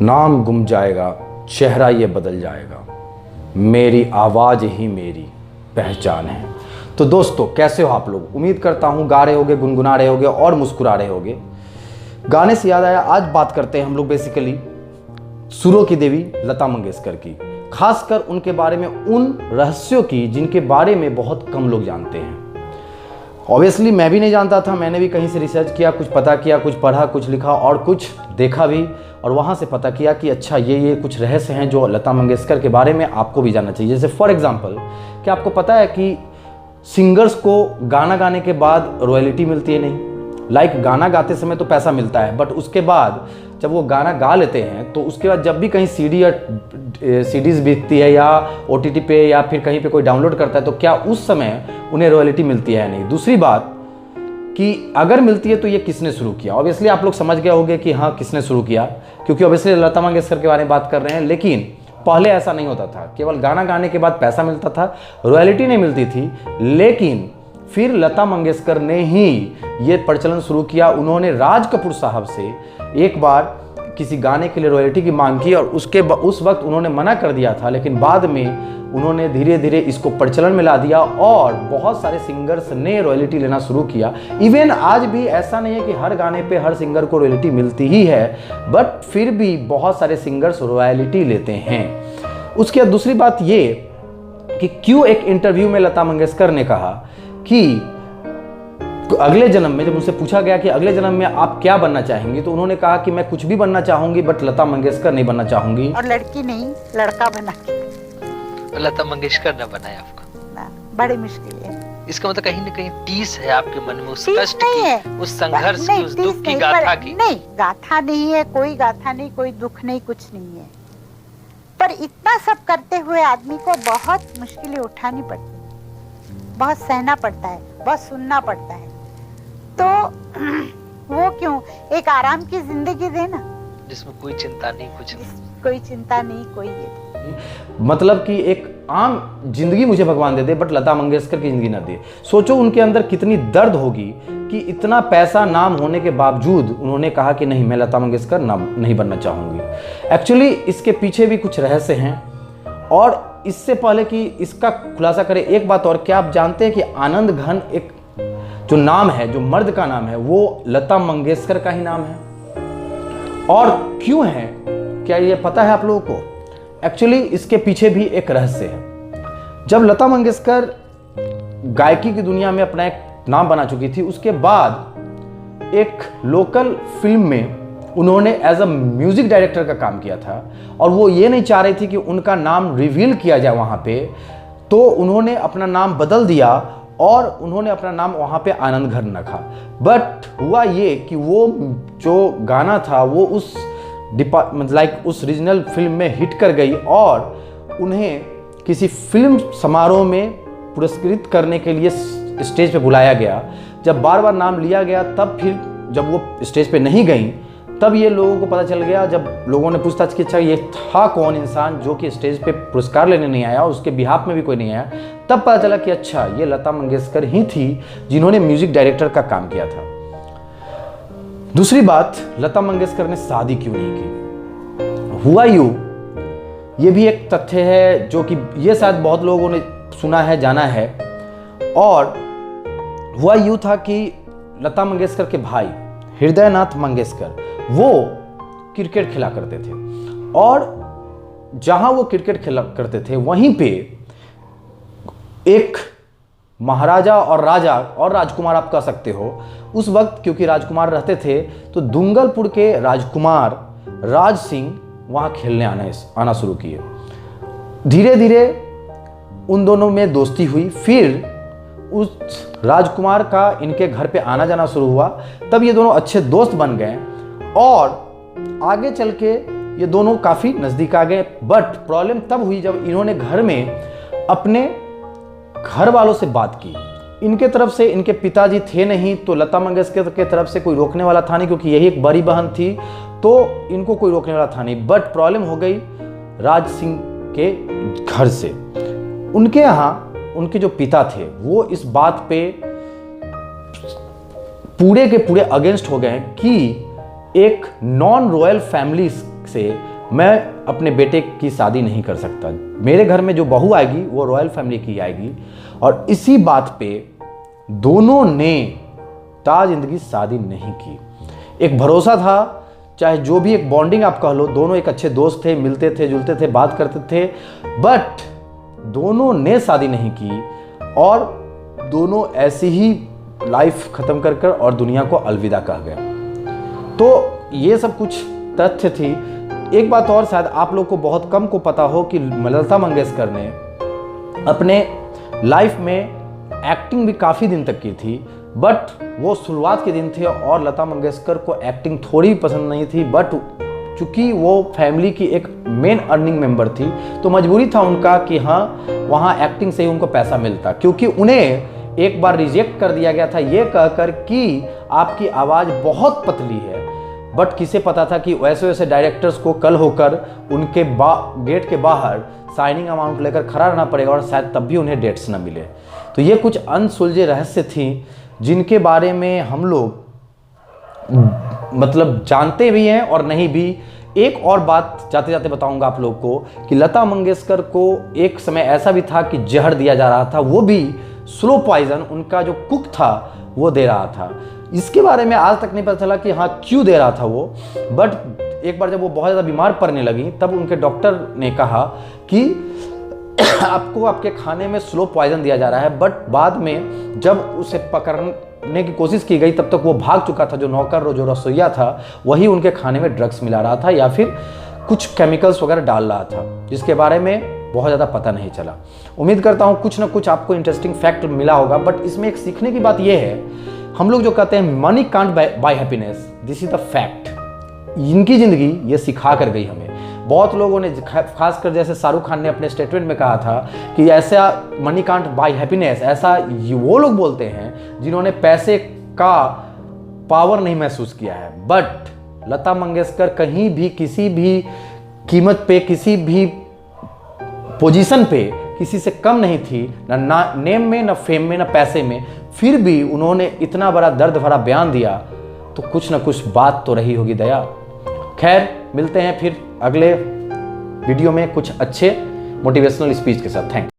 नाम गुम जाएगा, चेहरा ये बदल जाएगा, मेरी आवाज़ ही मेरी पहचान है। तो दोस्तों, कैसे हो आप लोग? उम्मीद करता हूँ गा रहे होगे, गुनगुना रहे होगे और मुस्कुरा रहे होगे। गाने से याद आया, आज बात करते हैं हम लोग बेसिकली सुरों की देवी लता मंगेशकर की, खासकर उनके बारे में, उन रहस्यों की जिनके बारे में बहुत कम लोग जानते हैं। ऑब्वियसली मैं भी नहीं जानता था, मैंने भी कहीं से रिसर्च किया, कुछ पता किया, कुछ पढ़ा, कुछ लिखा और कुछ देखा भी, और वहाँ से पता किया कि अच्छा ये कुछ रहस्य हैं जो लता मंगेशकर के बारे में आपको भी जानना चाहिए। जैसे फॉर एग्जांपल, क्या आपको पता है कि सिंगर्स को गाना गाने के बाद रॉयल्टी मिलती है? नहीं। लाइक गाना गाते समय तो पैसा मिलता है, बट उसके बाद जब वो गाना गा लेते हैं तो उसके बाद जब भी कहीं सीडी या सीडीज़ बिकती है या ओटीटी पे या फिर कहीं पे कोई डाउनलोड करता है तो क्या उस समय उन्हें रॉयल्टी मिलती है? नहीं। दूसरी बात कि अगर मिलती है तो ये किसने शुरू किया? ऑब्वियसली आप लोग समझ गए होंगे कि हाँ, किसने शुरू किया, क्योंकि ऑब्वियसली लता मंगेशकर के बारे में बात कर रहे हैं। लेकिन पहले ऐसा नहीं होता था, केवल गाना गाने के बाद पैसा मिलता था, रॉयल्टी नहीं मिलती थी। लेकिन फिर लता मंगेशकर ने ही ये प्रचलन शुरू किया। उन्होंने राज कपूर साहब से एक बार किसी गाने के लिए रॉयल्टी की मांग की और उस वक्त उन्होंने मना कर दिया था, लेकिन बाद में उन्होंने धीरे धीरे इसको प्रचलन में ला दिया और बहुत सारे सिंगर्स ने रॉयल्टी लेना शुरू किया। इवन आज भी ऐसा नहीं है कि हर गाने पे हर सिंगर को रॉयल्टी मिलती ही है, बट फिर भी बहुत सारे सिंगर्स रॉयल्टी लेते हैं। उसके बाद दूसरी बात ये कि क्यों एक इंटरव्यू में लता मंगेशकर ने कहा कि अगले जन्म में, जब उनसे पूछा गया कि अगले जन्म में आप क्या बनना चाहेंगी, तो उन्होंने कहा कि मैं कुछ भी बनना चाहूंगी बट लता मंगेशकर नहीं बनना चाहूंगी। और लड़की नहीं, लड़का बना के। लता मंगेशकर ने बनाया आपको ना, बड़ी मुश्किल है। इसका मतलब कहीं न कहीं टीस है आपके मन में, उस कष्ट की, उस संघर्ष की, उस दुख की, गाथा की। नहीं, गाथा नहीं है, कोई गाथा नहीं, कोई दुख नहीं, कुछ नहीं है। पर इतना सब करते हुए आदमी को बहुत मुश्किलें उठानी पड़ती है, बहुत सहना पड़ता है, बहुत सुनना पड़ता है। तो वो क्यों एक आराम की जिंदगी देना, जिसमें कोई चिंता नहीं, कुछ नहीं, कोई चिंता नहीं, कोई ये, मतलब कि एक आम जिंदगी मुझे भगवान दे दे, बट लता मंगेशकर की जिंदगी ना दे। सोचो उनके अंदर कितनी दर्द होगी कि इतना पैसा, नाम होने के बावजूद उन्होंने कहा कि नहीं, मैं लता मंगेशकर नहीं बनना चाहूंगी। एक्चुअली इसके पीछे भी कुछ रहस्य हैं। और इससे पहले कि इसका खुलासा करें, एक बात और, क्या आप जानते हैं कि आनंद घन एक जो नाम है, जो मर्द का नाम है, वो लता मंगेशकर का ही नाम है? और क्यों है, क्या ये पता है आप लोगों को? एक्चुअली इसके पीछे भी एक रहस्य है। जब लता मंगेशकर गायकी की दुनिया में अपना एक नाम बना चुकी थी, उसके बाद एक लोकल फिल्म में उन्होंने एज अ म्यूजिक डायरेक्टर का काम किया था और वो ये नहीं चाह रही थी कि उनका नाम रिवील किया जाए वहाँ पे, तो उन्होंने अपना नाम बदल दिया और उन्होंने अपना नाम वहाँ पे आनंद घन रखा। बट हुआ ये कि वो जो गाना था वो उस उस रीजनल फिल्म में हिट कर गई और उन्हें किसी फिल्म समारोह में पुरस्कृत करने के लिए स्टेज पे बुलाया गया। जब बार बार नाम लिया गया, तब फिर जब वो स्टेज पे नहीं गई, तब ये लोगों को पता चल गया। जब लोगों ने पूछताछ की, अच्छा ये था कौन इंसान जो कि स्टेज पे पुरस्कार लेने नहीं आया, उसके बिहाफ में भी कोई नहीं आया, तब पता चला कि अच्छा ये लता मंगेशकर ही थी जिन्होंने म्यूजिक डायरेक्टर का काम किया था। दूसरी बात, लता मंगेशकर ने शादी क्यों नहीं की? हुआ यूं, ये भी एक तथ्य है जो कि ये शायद बहुत लोगों ने सुना है, जाना है। और हुआ यूं था कि लता मंगेशकर के भाई हृदयनाथ मंगेशकर वो क्रिकेट खेला करते थे और जहां वो क्रिकेट खेला करते थे वहीं पे एक महाराजा और राजा और राजकुमार आप कह सकते हो उस वक्त, क्योंकि राजकुमार रहते थे, तो दुंगलपुर के राजकुमार राज सिंह वहां खेलने आना शुरू किए। धीरे धीरे उन दोनों में दोस्ती हुई, फिर उस राजकुमार का इनके घर पे आना जाना शुरू हुआ, तब ये दोनों अच्छे दोस्त बन गए और आगे चल के ये दोनों काफ़ी नज़दीक आ गए। बट प्रॉब्लम तब हुई जब इन्होंने घर में अपने घर वालों से बात की। इनके तरफ से इनके पिताजी थे नहीं, तो लता मंगेशकर के तरफ से कोई रोकने वाला था नहीं, क्योंकि यही एक बड़ी बहन थी, तो इनको कोई रोकने वाला था नहीं। बट प्रॉब्लम हो गई राज सिंह के घर से। उनके यहाँ उनके जो पिता थे वो इस बात पे पूरे के पूरे अगेंस्ट हो गए कि एक नॉन रॉयल फैमिली से मैं अपने बेटे की शादी नहीं कर सकता। मेरे घर में जो बहू आएगी वो रॉयल फैमिली की आएगी। और इसी बात पे दोनों ने ताज जिंदगी शादी नहीं की। एक भरोसा था, चाहे जो भी एक बॉन्डिंग आप कह लो, दोनों एक अच्छे दोस्त थे, मिलते थे, जुलते थे, बात करते थे, बट दोनों ने शादी नहीं की और दोनों ऐसी ही लाइफ खत्म कर कर और दुनिया को अलविदा कह गया। तो ये सब कुछ तथ्य थी। एक बात और शायद आप लोग को बहुत कम को पता हो कि लता मंगेशकर ने अपने लाइफ में एक्टिंग भी काफ़ी दिन तक की थी, बट वो शुरुआत के दिन थे और लता मंगेशकर को एक्टिंग थोड़ी भी पसंद नहीं थी। बट चूंकि वो फैमिली की एक मेन अर्निंग मेंबर थी तो मजबूरी था उनका कि हाँ वहाँ एक्टिंग से ही उनको पैसा मिलता, क्योंकि उन्हें एक बार रिजेक्ट कर दिया गया था ये कहकर कि आपकी आवाज़ बहुत पतली है। बट किसे पता था कि वैसे वैसे डायरेक्टर्स को कल होकर उनके गेट के बाहर साइनिंग अमाउंट लेकर खड़ा रहना पड़ेगा और शायद तब भी उन्हें डेट्स न मिले। तो ये कुछ अनसुलझे रहस्य थी जिनके बारे में हम लोग मतलब जानते भी हैं और नहीं भी। एक और बात जाते जाते बताऊंगा आप लोग को कि लता मंगेशकर को एक समय ऐसा भी था कि जहर दिया जा रहा था, वो भी स्लो पॉइजन, उनका जो कुक था वो दे रहा था। इसके बारे में आज तक नहीं पता चला कि हाँ क्यों दे रहा था वो। बट एक बार जब वो बहुत ज़्यादा बीमार पड़ने लगी तब उनके डॉक्टर ने कहा कि आपको आपके खाने में स्लो पॉइजन दिया जा रहा है। बट बाद में जब उसे पकड़ने की कोशिश की गई तब तक वो भाग चुका था। जो नौकर जो रसोइया था वही उनके खाने में ड्रग्स मिला रहा था या फिर कुछ केमिकल्स वगैरह डाल रहा था, जिसके बारे में बहुत ज़्यादा पता नहीं चला। उम्मीद करता हूँ कुछ ना कुछ आपको इंटरेस्टिंग फैक्ट मिला होगा। बट इसमें एक सीखने की बात यह है, हम लोग जो कहते हैं money can't buy happiness, this is the fact. इनकी ज़िंदगी ये सिखा कर गई हमें। बहुत लोगों ने, खासकर जैसे शाहरुख खान ने अपने स्टेटमेंट में कहा था कि ऐसा मनी कांट बाय हैप्पीनेस, ऐसा वो लोग बोलते हैं जिन्होंने पैसे का पावर नहीं महसूस किया है। बट लता मंगेशकर कहीं भी किसी भी कीमत पे, किसी भी पोजीशन पे किसी से कम नहीं थी, ना नेम में, ना फेम में, ना पैसे में। फिर भी उन्होंने इतना बड़ा दर्द भरा बयान दिया, तो कुछ ना कुछ बात तो रही होगी दया। खैर, मिलते हैं फिर अगले वीडियो में कुछ अच्छे मोटिवेशनल स्पीच के साथ। थैंक